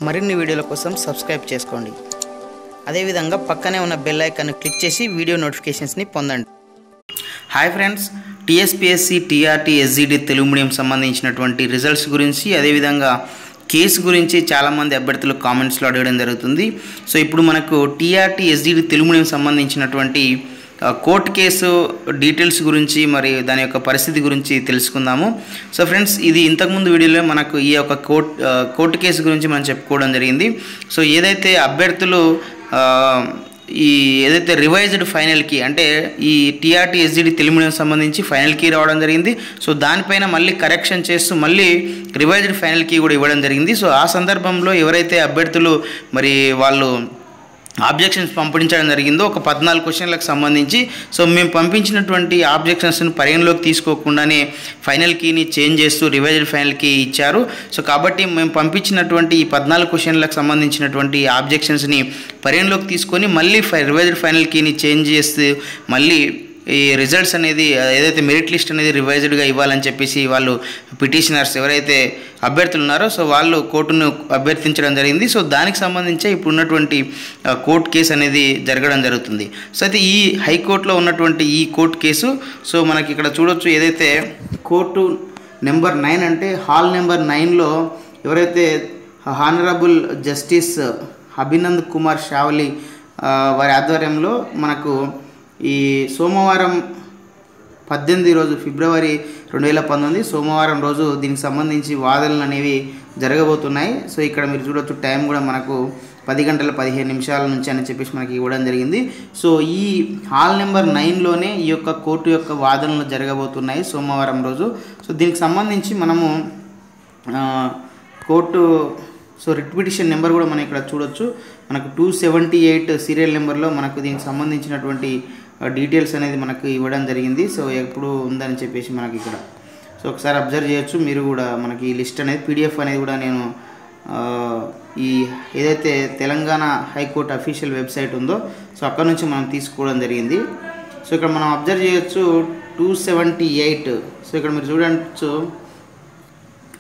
మరిన్ని వీడియోల కోసం సబ్స్క్రైబ్ చేసుకోండి. అదేవిధంగా పక్కనే ఉన్న బెల్ ఐకాన్ క్లిక్ చేసి వీడియో నోటిఫికేషన్స్ని పొందండి. Hi friends, TSPSC TRT SGD Telugu medium సంబంధించినటువంటి రిజల్ట్స్ గురించి అదేవిధంగా కేసు గురించి చాలామంది అభ్యర్థులు కామెంట్స్లో అడగడం జరుగుతుంది. సో ఇప్పుడు మనకు టీఆర్టీ ఎస్జిడి తెలుగు మీడియం సంబంధించినటువంటి కోర్టు కేసు డీటెయిల్స్ గురించి మరి దాని యొక్క పరిస్థితి గురించి తెలుసుకుందాము. సో ఫ్రెండ్స్, ఇది ఇంతకుముందు వీడియోలో మనకు ఈ యొక్క కోర్టు కేసు గురించి మనం చెప్పుకోవడం జరిగింది. సో ఏదైతే అభ్యర్థులు ఏదైతే రివైజ్డ్ ఫైనల్కి అంటే ఈ టీఆర్టీ ఎస్జిడి తెలుగు మీడియం సంబంధించి ఫైనల్కి రావడం జరిగింది. సో దానిపైన మళ్ళీ కరెక్షన్ చేస్తూ మళ్ళీ రివైజ్డ్ ఫైనల్కి కూడా ఇవ్వడం జరిగింది. సో ఆ సందర్భంలో ఎవరైతే అభ్యర్థులు మరి వాళ్ళు ఆబ్జెక్షన్స్ పంపించడం జరిగిందో ఒక 14 క్వశ్చన్లకు సంబంధించి సో మేము పంపించినటువంటి ఆబ్జెక్షన్స్ని పరిగణలోకి తీసుకోకుండానే ఫైనల్ కీని చేంజ్ చేస్తూ రివైజ్డ్ ఫైనల్ కీ ఇచ్చారు. సో కాబట్టి మేము పంపించినటువంటి ఈ 14 క్వశ్చన్లకు సంబంధించినటువంటి ఆబ్జెక్షన్స్ని పరిగణలోకి తీసుకొని మళ్ళీ రివైజ్డ్ ఫైనల్ కీని చేంజ్ చేస్తూ మళ్ళీ ఈ రిజల్ట్స్ అనేది ఏదైతే మెరిట్ లిస్ట్ అనేది రివైజ్డ్గా ఇవ్వాలని చెప్పేసి వాళ్ళు పిటిషనర్స్ ఎవరైతే అభ్యర్థులు ఉన్నారో సో వాళ్ళు కోర్టును అభ్యర్థించడం జరిగింది. సో దానికి సంబంధించి ఇప్పుడు ఉన్నటువంటి కోర్టు కేసు అనేది జరగడం జరుగుతుంది. సో అయితే ఈ హైకోర్టులో ఉన్నటువంటి ఈ కోర్టు కేసు సో మనకి ఇక్కడ చూడొచ్చు, ఏదైతే కోర్టు నెంబర్ 9 అంటే హాల్ నెంబర్ 9లో ఎవరైతే హానరబుల్ జస్టిస్ అభినంద్ కుమార్ షావలి వారి ఆధ్వర్యంలో మనకు ఈ సోమవారం 18 రోజు ఫిబ్రవరి 2019 సోమవారం రోజు దీనికి సంబంధించి వాదనలు అనేవి జరగబోతున్నాయి. సో ఇక్కడ మీరు చూడొచ్చు, టైం కూడా మనకు 10 గంటల 15 నిమిషాల నుంచి అని చెప్పేసి మనకి ఇవ్వడం జరిగింది. సో ఈ హాల్ నెంబర్ 9లోనే ఈ యొక్క కోర్టు యొక్క వాదనలు జరగబోతున్నాయి సోమవారం రోజు. సో దీనికి సంబంధించి మనము కోర్టు రిట్ పిటిషన్ నెంబర్ కూడా మనం ఇక్కడ చూడొచ్చు, మనకు 278 సీరియల్ నెంబర్లో మనకు దీనికి సంబంధించినటువంటి డీటెయిల్స్ అనేది మనకు ఇవ్వడం జరిగింది. సో ఎప్పుడు ఉందని చెప్పేసి మనకి ఇక్కడ సో ఒకసారి అబ్జర్వ్ చేయొచ్చు మీరు కూడా. మనకి ఈ లిస్ట్ అనేది పీడిఎఫ్ అనేది కూడా నేను ఈ ఏదైతే తెలంగాణ హైకోర్టు అఫీషియల్ వెబ్సైట్ ఉందో సో అక్కడ నుంచి మనం తీసుకోవడం జరిగింది. సో ఇక్కడ మనం అబ్జర్వ్ చేయొచ్చు 278. సో ఇక్కడ మీరు చూడవచ్చు,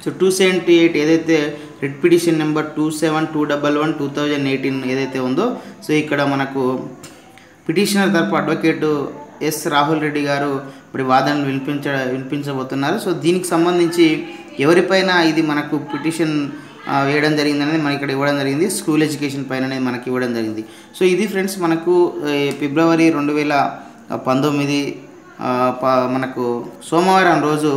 సో 278 ఏదైతే రిట్ పిటిషన్ నెంబర్ 27-211-2018 ఏదైతే ఉందో సో ఇక్కడ మనకు పిటిషనర్ తరపు అడ్వకేట్ ఎస్ రాహుల్ రెడ్డి గారు మరి వాదనలు వినిపించబోతున్నారు. సో దీనికి సంబంధించి ఎవరిపైన ఇది మనకు పిటిషన్ వేయడం జరిగింది అనేది మనకి ఇక్కడ ఇవ్వడం జరిగింది. స్కూల్ ఎడ్యుకేషన్ పైన అనేది మనకి ఇవ్వడం జరిగింది. సో ఇది ఫ్రెండ్స్ మనకు ఫిబ్రవరి 2019 మనకు సోమవారం రోజు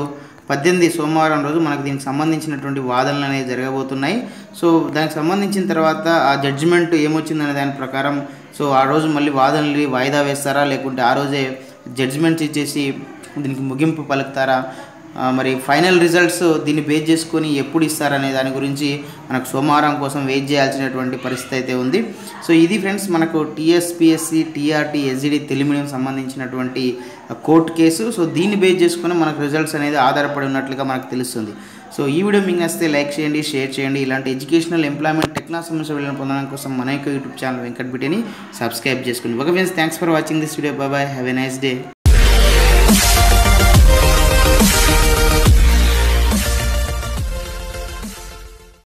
18 సోమవారం రోజు మనకు దీనికి సంబంధించినటువంటి వాదనలు అనేవి జరగబోతున్నాయి. సో దానికి సంబంధించిన తర్వాత ఆ జడ్జిమెంట్ ఏమొచ్చిందనే దాని ప్రకారం సో ఆ రోజు మళ్ళీ వాదనలు వాయిదా వేస్తారా లేకుంటే ఆ రోజే జడ్జిమెంట్స్ ఇచ్చేసి దీనికి ముగింపు పలుకుతారా, మరి ఫైనల్ రిజల్ట్స్ దీన్ని బేస్ చేసుకొని ఎప్పుడు ఇస్తారనే దాని గురించి మనకు సోమవారం కోసం వెయిట్ చేయాల్సినటువంటి పరిస్థితి అయితే ఉంది. సో ఇది ఫ్రెండ్స్ మనకు TSPSC TRT SGD Telugu medium సంబంధించినటువంటి కోర్టు కేసు. సో దీన్ని బేస్ చేసుకొని మనకు రిజల్ట్స్ అనేది ఆధారపడి ఉన్నట్లుగా మనకు తెలుస్తుంది. సో ఈ వీడియో మీకు నచ్చితే లైక్ చేయండి, షేర్ చేయండి. ఇలాంటి ఎడ్యుకేషనల్ ఎంప్లాయ్మెంట్ టెక్నాలజీ సంబంధించిన పొందడం కోసం మన యొక్క యూట్యూబ్ ఛానల్ వెంకట్ బిటిని సబ్స్క్రైబ్ చేసుకోండి. Okay friends, thanks for watching this video. Bye bye, have a nice day.